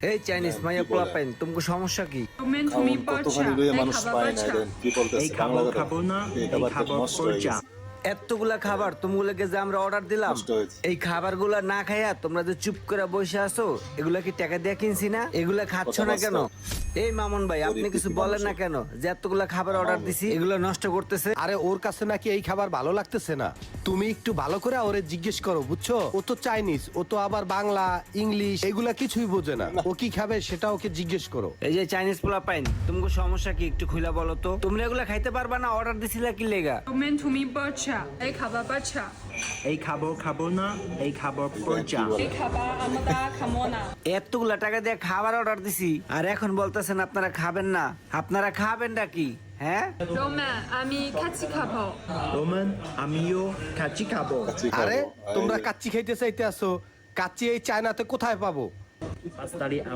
এই চাইনিজ মাইয়া পোলা পাইন তুমি সমস্যা কি? তুমি কতখানি লইয়া মানুষ পায় না এদের কি বলতেছে এই খাবো বাংলা খাবো না এই এই খাবার খাবো নষ্ট হয়ে পচা গেছে এতগুলা খাবার তুমগুলোকে যে আমরা অর্ডার দিলাম, নষ্ট হয়েছে। এই খাবারগুলা না খাইয়া তোমরা যে চুপ করে বসে আছো, এগুলা কি টাকা দিয়ে কিনছি না? এগুলা খাচ্ছ কথা না বাস্তব। কেন? এই মামুন ভাই আপনি গরিব কিছু দুঃখী বলেন না মানুষের। কেন যে এতগুলা খাবার অর্ডার দিছি এগুলো নষ্ট করতেছে? আরে ওর কাছে নাকি এই খাবার ভালো লাগতেছে না। তুমি একটু ভালো করে ওরে জিজ্ঞেস করো, বুঝছো? ও তো চাইনিজ, ও তো আবার বাংলা ইংলিশ এগুলা কিছুই বোঝে না। ও কি খাবে সেটা ওকে জিজ্ঞেস করো। এই যে চাইনিজ পোলা পাইন তুমি সমস্যা কি একটু খুলে বলো তো? তোমরা এগুলা খাইতে পারবা না? অর্ডার দিছিলা কি লেগা? তুমি বাচ্চা এই খাবার বাচ্চা এই খাবো খাবো না এই খাবো পচা এই খাবার আমরা খাবো না। এতগুলা টাকা দিয়ে খাবার অর্ডার দিছি আর এখন বলতেছেন আপনারা খাবেন না। আপনারা খাবেনটা কি? হ্যাঁ, রোমান আমি কাচ্চি খাবো। রোমান আমিও কাচ্চি খাবো কাচ্চি খাবো। আরে তোমরা কাচ্চি খাইতে চাইতে আসো, কাচ্চি এই চায়নাতে কোথায় পাবো? পাঁচতারি